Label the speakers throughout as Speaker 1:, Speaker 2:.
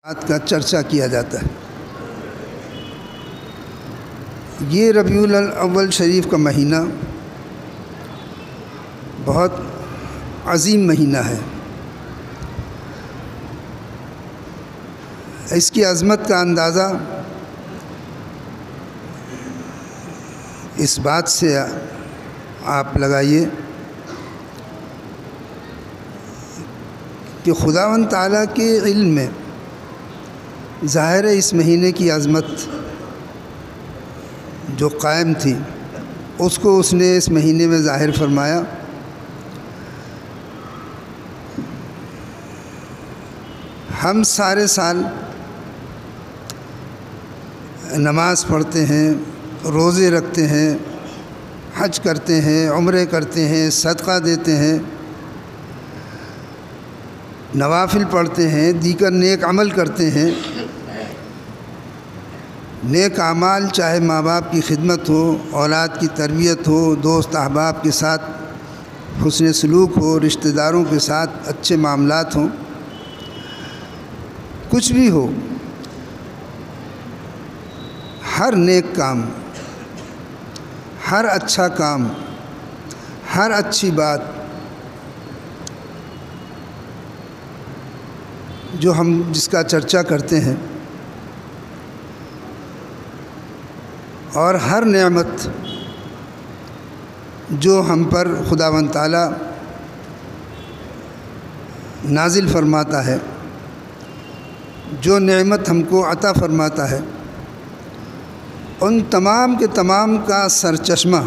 Speaker 1: بات کا چرچا کیا جاتا ہے۔ یہ ربیع الاول شریف کا مہینہ بہت عظیم مہینہ ہے۔ اس کی عظمت کا اندازہ اس بات سے آپ لگائیے کہ خداوند تعالیٰ کے علم میں ظاہر ہے اس مہینے کی عظمت جو قائم تھی اس کو اس نے اس مہینے میں ظاہر فرمایا۔ ہم سارے سال نماز پڑھتے ہیں، روزے رکھتے ہیں، حج کرتے ہیں، عمرے کرتے ہیں، صدقہ دیتے ہیں، نوافل پڑھتے ہیں، دیگر نیک عمل کرتے ہیں۔ نیک اعمال چاہے ماں باپ کی خدمت ہو، اولاد کی تربیت ہو، دوست احباب کے ساتھ حسن سلوک ہو، رشتہ داروں کے ساتھ اچھے معاملات ہوں، کچھ بھی ہو، ہر نیک کام، ہر اچھا کام، ہر اچھی بات جو ہم جس کا چرچا کرتے ہیں، اور ہر نعمت جو ہم پر خداوند تعالیٰ نازل فرماتا ہے، جو نعمت ہم کو عطا فرماتا ہے، ان تمام کے تمام کا سرچشمہ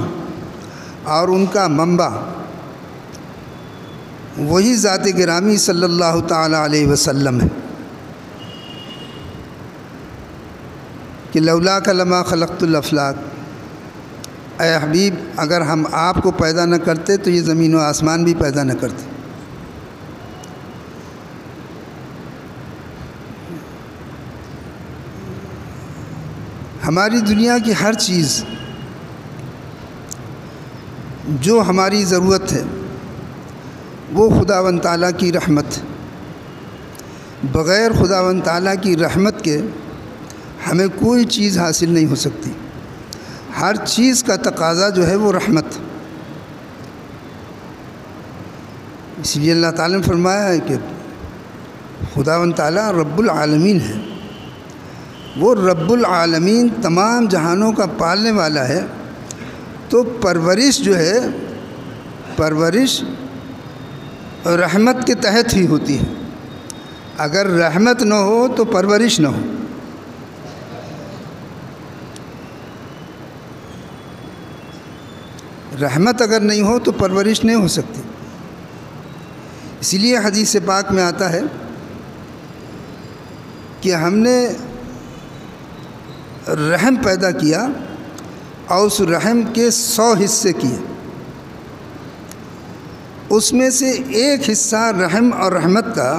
Speaker 1: اور ان کا منبع وہی ذات گرامی صلی اللہ تعالیٰ علیہ وسلم ہے کہ لولاک لما خلقت الافلاک، اے حبیب اگر ہم آپ کو پیدا نہ کرتے تو یہ زمین و آسمان بھی پیدا نہ کرتے۔ ہماری دنیا کی ہر چیز جو ہماری ضرورت ہے وہ خداوند تعالیٰ کی رحمت ہے۔ بغیر خداوند تعالیٰ کی رحمت کے ہمیں کوئی چیز حاصل نہیں ہو سکتی۔ ہر چیز کا تقاضا جو ہے وہ رحمت۔ اس لیے اللہ تعالیٰ نے فرمایا ہے کہ خداوند تعالیٰ رب العالمین ہے، وہ رب العالمین تمام جہانوں کا پالنے والا ہے، تو پرورش جو ہے پرورش رحمت کے تحت ہی ہوتی ہے۔ اگر رحمت نہ ہو تو پرورش نہ ہو۔ رحمت اگر نہیں ہو تو پرورش نہیں ہو سکتی۔ اسی لیے حدیث پاک میں آتا ہے کہ ہم نے رحم پیدا کیا اور اس رحم کے 100 حصے کیے، اس میں سے ایک حصہ رحم اور رحمت کا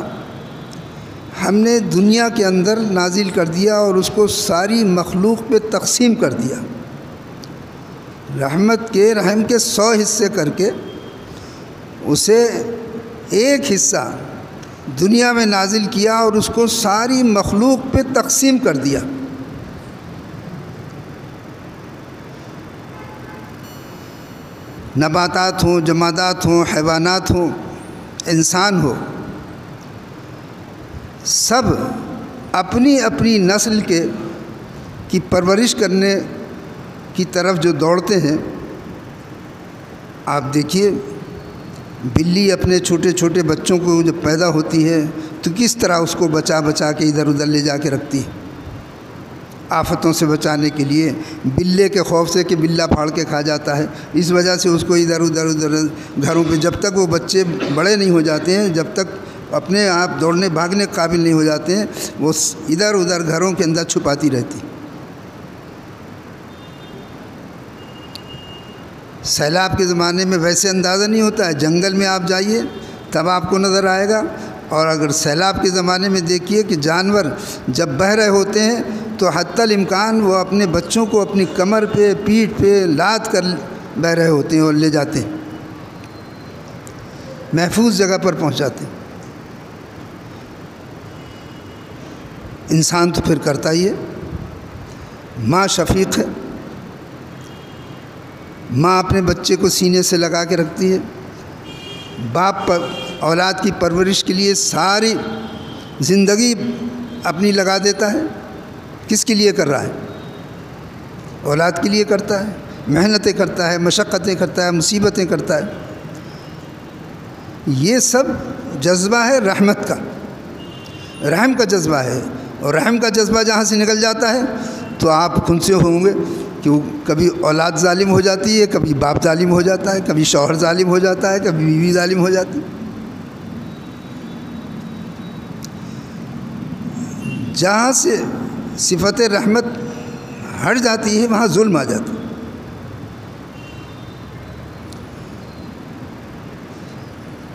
Speaker 1: ہم نے دنیا کے اندر نازل کر دیا اور اس کو ساری مخلوق پہ تقسیم کر دیا۔ رحم کے 100 حصے کر کے اسے ایک حصہ دنیا میں نازل کیا اور اس کو ساری مخلوق پہ تقسیم کر دیا۔ نباتات ہوں، جمادات ہوں، حیوانات ہوں، انسان ہو، سب اپنی اپنی نسل کی پرورش کرنے کی طرف جو دوڑتے ہیں۔ آپ دیکھیے بلی اپنے چھوٹے چھوٹے بچوں کو جب پیدا ہوتی ہے تو کس طرح اس کو بچا بچا کے ادھر ادھر لے جا کے رکھتی ہے، آفتوں سے بچانے کے لیے، بلے کے خوف سے کہ بلہ پھاڑ کے کھا جاتا ہے، اس وجہ سے اس کو ادھر ادھر گھروں پہ، جب تک وہ بچے بڑے نہیں ہو جاتے ہیں، جب تک اپنے آپ دوڑنے بھاگنے کے قابل نہیں ہو جاتے ہیں، وہ ادھر ادھر گھروں کے اندر چھپاتی رہتی۔ سیلاب کے زمانے میں ویسے اندازہ نہیں ہوتا ہے، جنگل میں آپ جائیے تب آپ کو نظر آئے گا، اور اگر سیلاب کے زمانے میں دیکھیے کہ جانور جب بہہ رہے ہوتے ہیں تو حتی الامکان وہ اپنے بچوں کو اپنی کمر پہ، پیٹھ پہ لاد کر بہہ رہے ہوتے ہیں اور لے جاتے ہیں، محفوظ جگہ پر پہنچاتے ہیں۔ انسان تو پھر کرتا ہی ہے۔ ماں شفیق ہے، ماں اپنے بچے کو سینے سے لگا کے رکھتی ہے، باپ پر اولاد کی پرورش کے لیے ساری زندگی اپنی لگا دیتا ہے۔ کس کے لیے کر رہا ہے؟ اولاد کے لیے کرتا ہے، محنتیں کرتا ہے، مشقتیں کرتا ہے، مصیبتیں کرتا ہے۔ یہ سب جذبہ ہے رحمت کا، رحم کا جذبہ ہے۔ اور رحم کا جذبہ جہاں سے نکل جاتا ہے تو آپ خود سے ہوں گے کہ کبھی اولاد ظالم ہو جاتی ہے، کبھی باپ ظالم ہو جاتا ہے، کبھی شوہر ظالم ہو جاتا ہے، کبھی بیوی ظالم ہو جاتی ہے۔ جہاں سے صفت رحمت ہٹ جاتی ہے وہاں ظلم آ جاتا ہے۔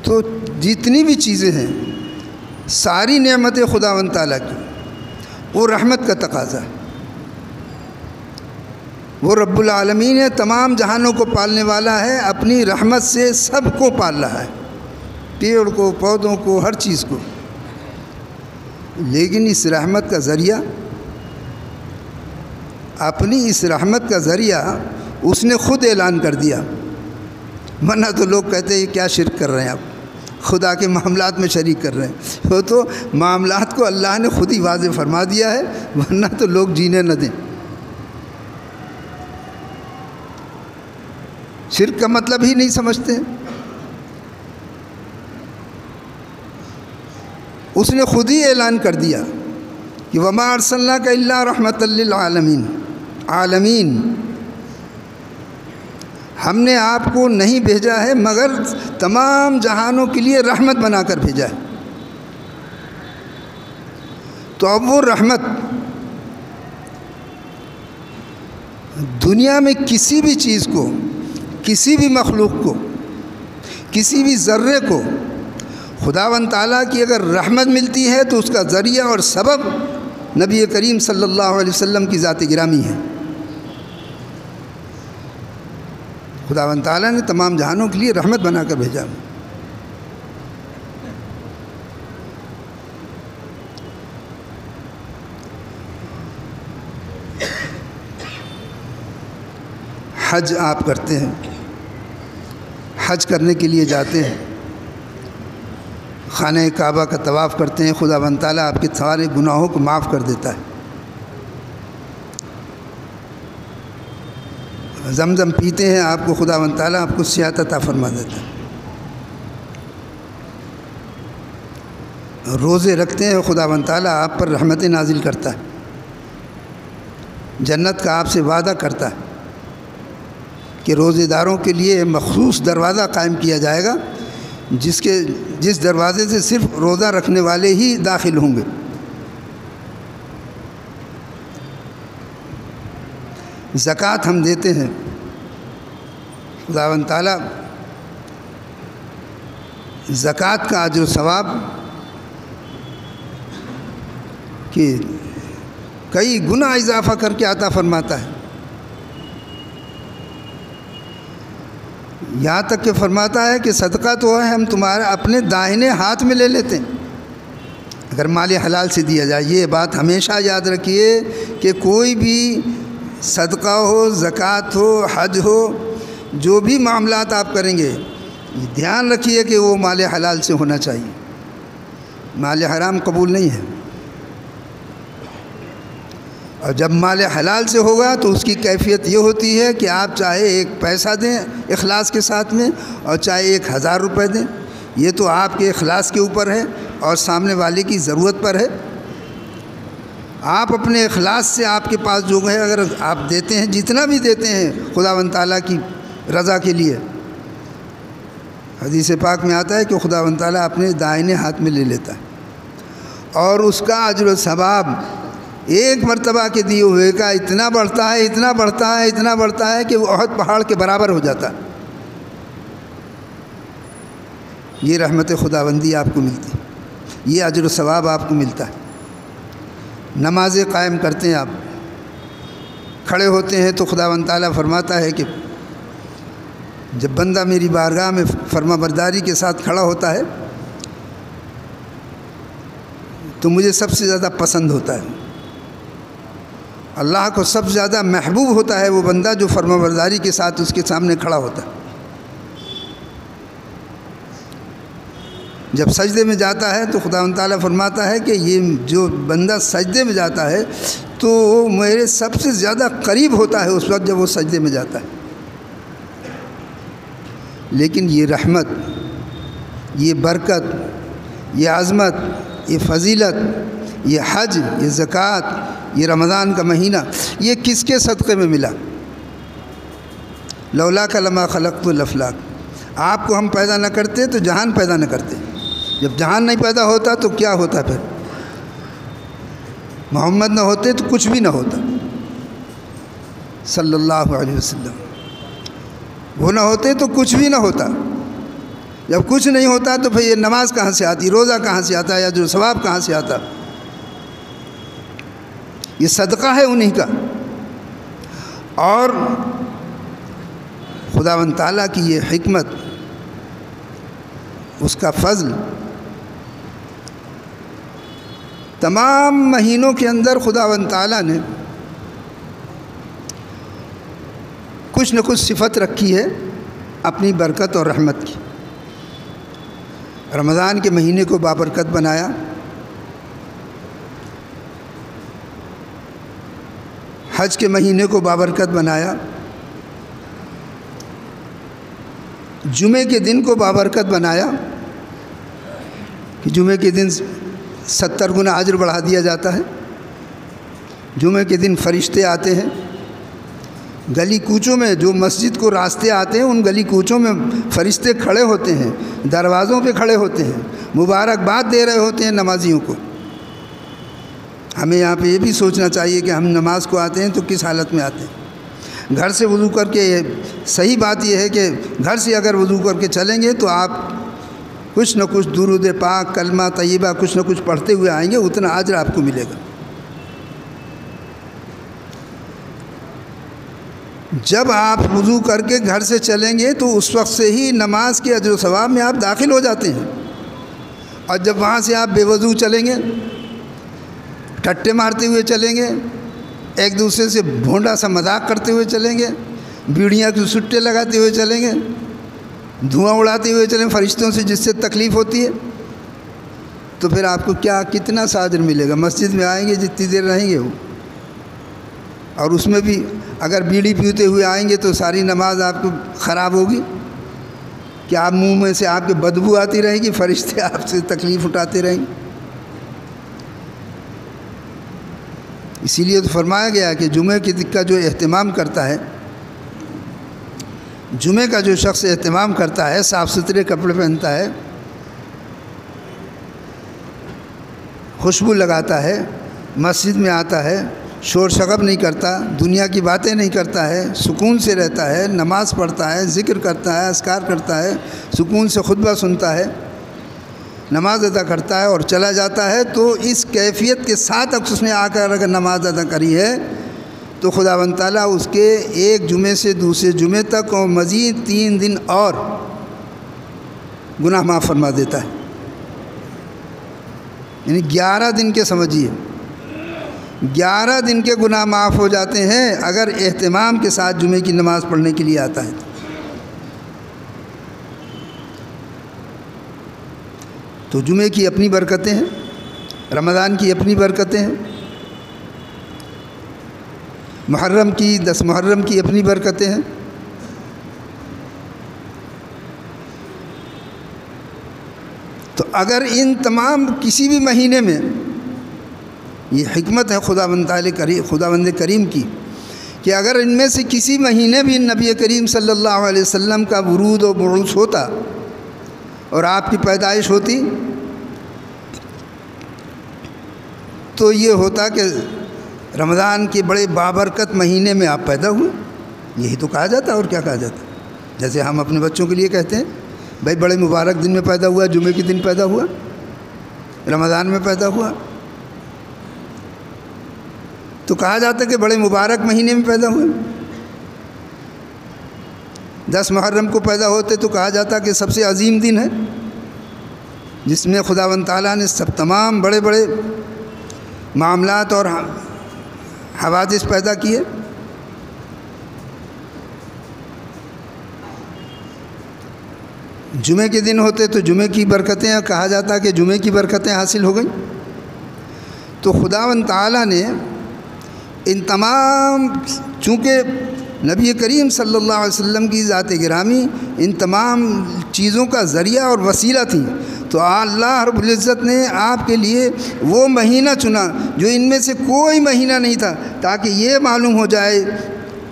Speaker 1: تو جتنی بھی چیزیں ہیں ساری نعمتیں خداوند تعالیٰ کی، وہ رحمت کا تقاضا ہے۔ وہ رب العالمین ہے، تمام جہانوں کو پالنے والا ہے، اپنی رحمت سے سب کو پال رہا ہے، پیڑ کو، پودوں کو، ہر چیز کو۔ لیکن اس رحمت کا ذریعہ، اپنی اس رحمت کا ذریعہ اس نے خود اعلان کر دیا، ورنہ تو لوگ کہتے ہیں یہ کیا شرک کر رہے ہیں آپ، خدا کے معاملات میں شریک کر رہے ہیں۔ وہ تو معاملات کو اللہ نے خود ہی واضح فرما دیا ہے، ورنہ تو لوگ جینے نہ دیں۔ شرک کا مطلب ہی نہیں سمجھتے۔ اس نے خود ہی اعلان کر دیا کہ وَمَا أَرْسَلْنَاكَ إِلَّا رَحْمَةً لِّلْعَالَمِينَ، عالمین، ہم نے آپ کو نہیں بھیجا ہے مگر تمام جہانوں کے لیے رحمت بنا کر بھیجا ہے۔ تو اب وہ رحمت دنیا میں کسی بھی چیز کو، کسی بھی مخلوق کو، کسی بھی ذرے کو خداوند تعالیٰ کی اگر رحمت ملتی ہے تو اس کا ذریعہ اور سبب نبی کریم صلی اللہ علیہ وسلم کی ذات گرامی ہے۔ خداوند تعالیٰ نے تمام جہانوں کے لیے رحمت بنا کر بھیجا۔ حج آپ کرتے ہیں، حج کرنے کے لیے جاتے ہیں، خانہ کعبہ کا طواف کرتے ہیں، خداوند تعالیٰ آپ کے سارے گناہوں کو معاف کر دیتا ہے۔ زمزم پیتے ہیں، آپ کو خداوند تعالیٰ آپ کو صحت عطا فرما دیتا ہے۔ روزے رکھتے ہیں، خداوند تعالیٰ آپ پر رحمتیں نازل کرتا ہے، جنت کا آپ سے وعدہ کرتا ہے کہ روزے داروں کے لیے مخصوص دروازہ قائم کیا جائے گا، جس دروازے سے صرف روزہ رکھنے والے ہی داخل ہوں گے۔ زکوٰۃ ہم دیتے ہیں، خداوند تعالیٰ زکوٰۃ کا اجر و ثواب کہ کئی گنا اضافہ کر کے عطا فرماتا ہے۔ یہاں تک کہ فرماتا ہے کہ صدقہ تو ہے ہم تمہارے اپنے داہنے ہاتھ میں لے لیتے ہیں اگر مال حلال سے دیا جائے۔ یہ بات ہمیشہ یاد رکھیے کہ کوئی بھی صدقہ ہو، زکوٰۃ ہو، حج ہو، جو بھی معاملات آپ کریں گے دھیان رکھیے کہ وہ مال حلال سے ہونا چاہیے، مال حرام قبول نہیں ہے۔ اور جب مال حلال سے ہوگا تو اس کی کیفیت یہ ہوتی ہے کہ آپ چاہے ایک پیسہ دیں اخلاص کے ساتھ میں اور چاہے 1000 روپے دیں، یہ تو آپ کے اخلاص کے اوپر ہے اور سامنے والے کی ضرورت پر ہے۔ آپ اپنے اخلاص سے آپ کے پاس جو ہے اگر آپ دیتے ہیں، جتنا بھی دیتے ہیں خداوند تعالیٰ کی رضا کے لیے، حدیث پاک میں آتا ہے کہ خداوند تعالیٰ اپنے دائنے ہاتھ میں لے لیتا ہے اور اس کا اجر و ثواب ایک مرتبہ کے دیے ہوئے کا اتنا بڑھتا ہے، اتنا بڑھتا ہے، اتنا بڑھتا ہے کہ وہ احد پہاڑ کے برابر ہو جاتا ہے۔ یہ رحمت خداوندی آپ کو ملتی ہے، یہ اجر و ثواب آپ کو ملتا ہے۔ نمازیں قائم کرتے ہیں، آپ کھڑے ہوتے ہیں تو خداوند تعالیٰ فرماتا ہے کہ جب بندہ میری بارگاہ میں فرما برداری کے ساتھ کھڑا ہوتا ہے تو مجھے سب سے زیادہ پسند ہوتا ہے۔ اللہ کو سب سے زیادہ محبوب ہوتا ہے وہ بندہ جو فرمانبرداری کے ساتھ اس کے سامنے کھڑا ہوتا ہے۔ جب سجدے میں جاتا ہے تو خداوند تعالیٰ فرماتا ہے کہ یہ جو بندہ سجدے میں جاتا ہے تو میرے سب سے زیادہ قریب ہوتا ہے اس وقت جب وہ سجدے میں جاتا ہے۔ لیکن یہ رحمت، یہ برکت، یہ عظمت، یہ فضیلت، یہ حج، یہ زکوٰۃ، یہ رمضان کا مہینہ، یہ کس کے صدقے میں ملا؟ لولاک لما خلقت الافلاک۔ آپ کو ہم پیدا نہ کرتے تو جہان پیدا نہ کرتے۔ جب جہان نہیں پیدا ہوتا تو کیا ہوتا پھر؟ محمد نہ ہوتے تو کچھ بھی نہ ہوتا صلی اللہ علیہ وسلم۔ وہ نہ ہوتے تو کچھ بھی نہ ہوتا۔ جب کچھ نہیں ہوتا تو پھر یہ نماز کہاں سے آتی، روزہ کہاں سے آتا، یا جو ثواب کہاں سے آتا؟ یہ صدقہ ہے انہی کا۔ اور خداوند تعالیٰ کی یہ حکمت، اس کا فضل، تمام مہینوں کے اندر خداوند تعالیٰ نے کچھ نہ کچھ صفت رکھی ہے اپنی برکت اور رحمت کی۔ رمضان کے مہینے کو بابرکت بنایا، حج کے مہینے کو بابرکت بنایا، جمعے کے دن کو بابرکت بنایا کہ جمعے کے دن 70 گنا اجر بڑھا دیا جاتا ہے۔ جمعے کے دن فرشتے آتے ہیں، گلی کوچوں میں جو مسجد کو راستے آتے ہیں ان گلی کوچوں میں فرشتے کھڑے ہوتے ہیں، دروازوں پہ کھڑے ہوتے ہیں، مبارکباد دے رہے ہوتے ہیں نمازیوں کو۔ ہمیں یہاں پہ یہ بھی سوچنا چاہیے کہ ہم نماز کو آتے ہیں تو کس حالت میں آتے ہیں۔ گھر سے وضو کر کے، صحیح بات یہ ہے کہ گھر سے اگر وضو کر کے چلیں گے تو آپ کچھ نہ کچھ درود پاک، کلمہ طیبہ کچھ نہ کچھ پڑھتے ہوئے آئیں گے، اتنا اجر آپ کو ملے گا۔ جب آپ وضو کر کے گھر سے چلیں گے تو اس وقت سے ہی نماز کے اجر و ثواب میں آپ داخل ہو جاتے ہیں۔ اور جب وہاں سے آپ بے وضو چلیں گے، ٹھٹے مارتے ہوئے چلیں گے، ایک دوسرے سے بھونڈا سا مذاق کرتے ہوئے چلیں گے، بیڑیاں کے سٹے لگاتے ہوئے چلیں گے، دھواں اڑاتے ہوئے چلیں فرشتوں سے جس سے تکلیف ہوتی ہے، تو پھر آپ کو کتنا سا اجر ملے گا؟ مسجد میں آئیں گے جتنی دیر رہیں گے وہ، اور اس میں بھی اگر بیڑی پیتے ہوئے آئیں گے تو ساری نماز آپ کو خراب ہوگی کہ آپ منہ میں سے آپ کے بدبو آتی رہے گی، فرشتے آپ سے تکلیف اٹھاتے رہیں گے۔ اسی لیے تو فرمایا گیا کہ جمعے کا جو اہتمام کرتا ہے، جمعے کا جو شخص اہتمام کرتا ہے، صاف ستھرے کپڑے پہنتا ہے، خوشبو لگاتا ہے، مسجد میں آتا ہے، شور شغب نہیں کرتا، دنیا کی باتیں نہیں کرتا ہے، سکون سے رہتا ہے، نماز پڑھتا ہے، ذکر کرتا ہے، اذکار کرتا ہے، سکون سے خطبہ سنتا ہے، نماز ادا کرتا ہے اور چلا جاتا ہے، تو اس کیفیت کے ساتھ اس نے آ کر اگر نماز ادا کری ہے تو خداوند تعالیٰ اس کے ایک جمعے سے دوسرے جمعے تک اور مزید 3 دن اور گناہ معاف فرما دیتا ہے۔ یعنی 11 دن کے سمجھیے، 11 دن کے گناہ معاف ہو جاتے ہیں اگر اہتمام کے ساتھ جمعے کی نماز پڑھنے کے لیے آتا ہے۔ تو جمعے کی اپنی برکتیں ہیں، رمضان کی اپنی برکتیں ہیں، محرم کی 10 محرم کی اپنی برکتیں ہیں۔ تو اگر ان تمام کسی بھی مہینے میں، یہ حکمت ہے خداوند کریم کی کہ اگر ان میں سے کسی مہینے بھی نبی کریم صلی اللہ علیہ وسلم کا ورود و بعوث ہوتا اور آپ کی پیدائش ہوتی تو یہ ہوتا کہ رمضان کے بڑے بابرکت مہینے میں آپ پیدا ہوئے، یہی تو کہا جاتا، اور کیا کہا جاتا؟ جیسے ہم اپنے بچوں کے لیے کہتے ہیں بھائی بڑے مبارک دن میں پیدا ہوا، جمعے کے دن پیدا ہوا، رمضان میں پیدا ہوا، تو کہا جاتا کہ بڑے مبارک مہینے میں پیدا ہوئے۔ 10 محرم کو پیدا ہوتے تو کہا جاتا کہ سب سے عظیم دن ہے۔ جس میں خداوند تعالیٰ نے سب تمام بڑے بڑے معاملات اور حوادث پیدا کیے۔ جمعے کے دن ہوتے تو جمعے کی برکتیں، کہا جاتا کہ جمعے کی برکتیں حاصل ہو گئیں۔ تو خداوند تعالیٰ نے ان تمام، چونکہ نبی کریم صلی اللہ علیہ وسلم کی ذات گرامی ان تمام چیزوں کا ذریعہ اور وسیلہ تھی، تو اللہ رب العزت نے آپ کے لیے وہ مہینہ چنا جو ان میں سے کوئی مہینہ نہیں تھا، تاکہ یہ معلوم ہو جائے،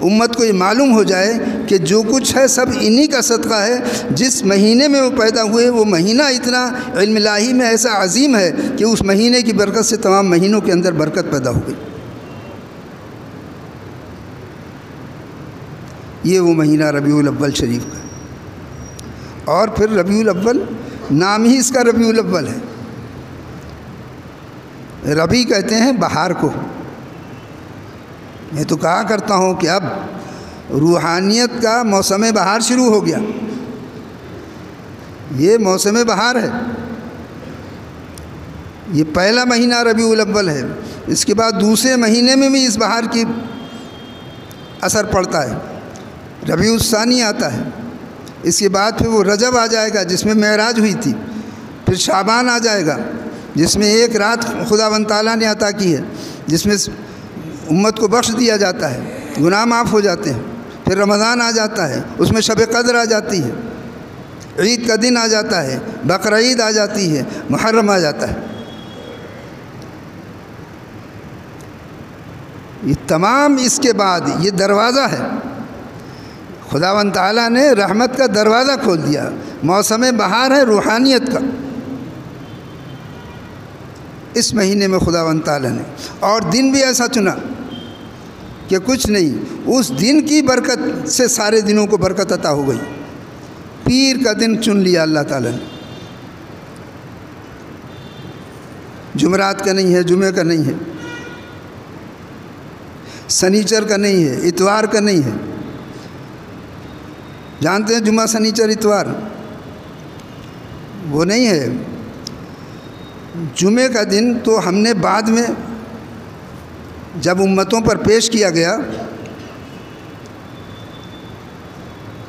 Speaker 1: امت کو یہ معلوم ہو جائے کہ جو کچھ ہے سب انہی کا صدقہ ہے۔ جس مہینے میں وہ پیدا ہوئے وہ مہینہ اتنا علم الہی میں ایسا عظیم ہے کہ اس مہینے کی برکت سے تمام مہینوں کے اندر برکت پیدا ہو گئی۔ یہ وہ مہینہ ربیع الاول شریف کا، اور پھر ربیع الاول نام ہی اس کا ربیع الاول ہے۔ ربیع کہتے ہیں بہار کو۔ میں تو کہا کرتا ہوں کہ اب روحانیت کا موسم بہار شروع ہو گیا، یہ موسم بہار ہے۔ یہ پہلا مہینہ ربیع الاول ہے، اس کے بعد دوسرے مہینے میں بھی اس بہار کی اثر پڑتا ہے، ربیع الثانی آتا ہے۔ اس کے بعد پھر وہ رجب آ جائے گا جس میں معراج ہوئی تھی، پھر شعبان آ جائے گا جس میں ایک رات خداوند تعالیٰ نے عطا کی ہے، جس میں امت کو بخش دیا جاتا ہے، گناہ معاف ہو جاتے ہیں۔ پھر رمضان آ جاتا ہے، اس میں شب قدر آ جاتی ہے، عید کا دن آ جاتا ہے، بقرعید آ جاتی ہے، محرم آ جاتا ہے۔ یہ تمام اس کے بعد یہ دروازہ ہے، خداوند تعالیٰ نے رحمت کا دروازہ کھول دیا۔ موسم بہار ہے روحانیت کا، اس مہینے میں خداوند تعالیٰ نے، اور دن بھی ایسا چنا کہ کچھ نہیں، اس دن کی برکت سے سارے دنوں کو برکت عطا ہو گئی۔ پیر کا دن چن لیا اللہ تعالیٰ نے، جمعرات کا نہیں ہے، جمعے کا نہیں ہے، سنیچر کا نہیں ہے، اتوار کا نہیں ہے۔ جانتے ہیں جمعہ سنیچر اتوار وہ نہیں ہے۔ جمعے کا دن تو ہم نے بعد میں جب امتوں پر پیش کیا گیا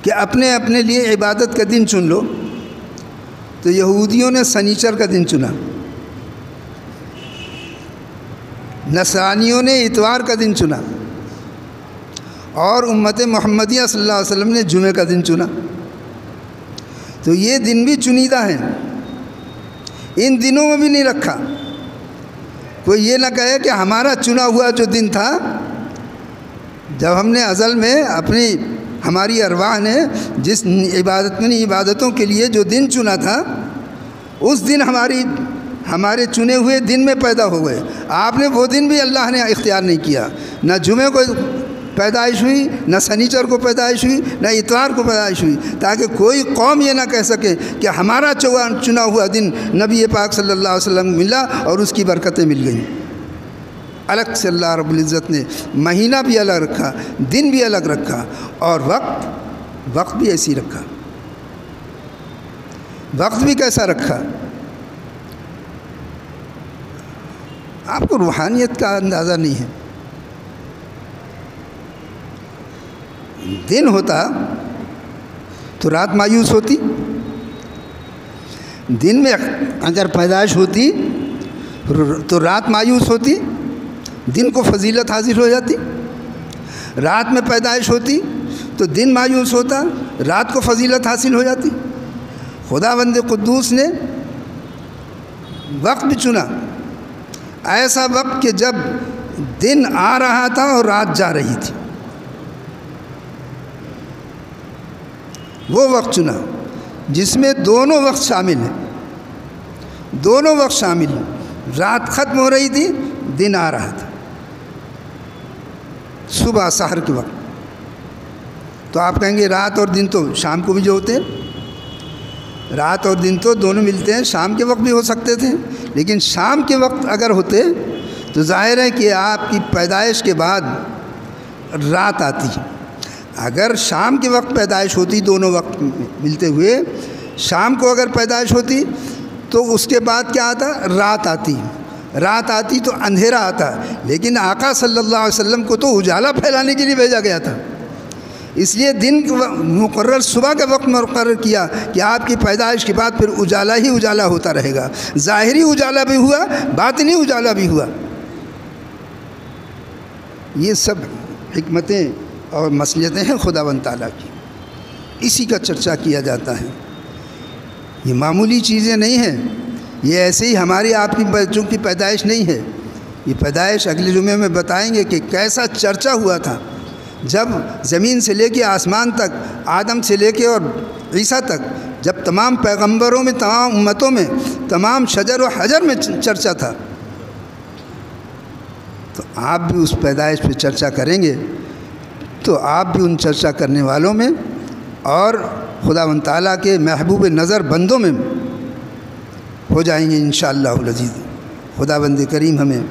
Speaker 1: کہ اپنے اپنے لیے عبادت کا دن چن لو، تو یہودیوں نے سنیچر کا دن چنا، نصرانیوں نے اتوار کا دن چنا، اور امت محمدیہ صلی اللہ علیہ وسلم نے جمعے کا دن چنا۔ تو یہ دن بھی چنیدہ ہیں، ان دنوں میں بھی نہیں رکھا۔ کوئی یہ نہ کہے کہ ہمارا چنا ہوا جو دن تھا، جب ہم نے ازل میں ہماری ارواح نے جس عبادتوں کے لیے جو دن چنا تھا، اس دن ہمارے چنے ہوئے دن میں پیدا ہو گئے۔ آپ نے وہ دن بھی اللہ نے اختیار نہیں کیا، نہ جمعے کو پیدائش ہوئی، نہ سنیچر کو پیدائش ہوئی، نہ اتوار کو پیدائش ہوئی، تاکہ کوئی قوم یہ نہ کہہ سکے کہ ہمارا چنا ہوا دن نبی پاک صلی اللہ علیہ وسلم ملا اور اس کی برکتیں مل گئیں۔ الگ سے اللہ رب العزت نے مہینہ بھی الگ رکھا، دن بھی الگ رکھا، اور وقت بھی ایسی رکھا۔ وقت بھی کیسا رکھا؟ آپ کو روحانیت کا اندازہ نہیں ہے۔ دن ہوتا تو رات مایوس ہوتی، دن میں اگر پیدائش ہوتی تو رات مایوس ہوتی، دن کو فضیلت حاصل ہو جاتی۔ رات میں پیدائش ہوتی تو دن مایوس ہوتا، رات کو فضیلت حاصل ہو جاتی۔ خداوند قدوس نے وقت بھی چنا، ایسا وقت کہ جب دن آ رہا تھا اور رات جا رہی تھی، وہ وقت چنا جس میں دونوں وقت شامل ہیں، دونوں وقت شامل ہیں۔ رات ختم ہو رہی تھی، دن آ رہا تھا، صبح سحر کے وقت۔ تو آپ کہیں گے رات اور دن تو شام کو بھی جو ہوتے ہیں، رات اور دن تو دونوں ملتے ہیں، شام کے وقت بھی ہو سکتے تھے، لیکن شام کے وقت اگر ہوتے تو ظاہر ہے کہ آپ کی پیدائش کے بعد رات آتی۔ اگر شام کے وقت پیدائش ہوتی، دونوں وقت ملتے ہوئے شام کو اگر پیدائش ہوتی تو اس کے بعد کیا آتا؟ رات آتی تو اندھیرا آتا، لیکن آقا صلی اللہ علیہ وسلم کو تو اجالا پھیلانے کے لیے بھیجا گیا تھا، اس لیے دن مقرر صبح کا وقت مقرر کیا کہ آپ کی پیدائش کے بعد پھر اجالا ہی اجالا ہوتا رہے گا، ظاہری اجالا بھی ہوا، باطنی اجالا بھی ہوا۔ یہ سب حکمتیں اور مصلحتیں ہیں خداوند تعالیٰ کی، اسی کا چرچا کیا جاتا ہے۔ یہ معمولی چیزیں نہیں ہیں، یہ ایسے ہی ہماری آپ کی بچوں کی پیدائش نہیں ہے، یہ پیدائش اگلے جمعے میں بتائیں گے کہ کیسا چرچا ہوا تھا جب زمین سے لے کے آسمان تک، آدم سے لے کے اور عیسیٰ تک، جب تمام پیغمبروں میں، تمام امتوں میں، تمام شجر و حجر میں چرچا تھا، تو آپ بھی اس پیدائش پہ چرچا کریں گے تو آپ بھی ان چرچا کرنے والوں میں اور خداوند تعالیٰ کے محبوب نظر بندوں میں ہو جائیں گے انشاءاللہ العزیز۔ خداوند کریم ہمیں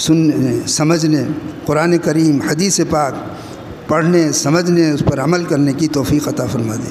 Speaker 1: سننے، سمجھنے، قرآن کریم، حدیث پاک پڑھنے، سمجھنے، اس پر عمل کرنے کی توفیق عطا فرما دے۔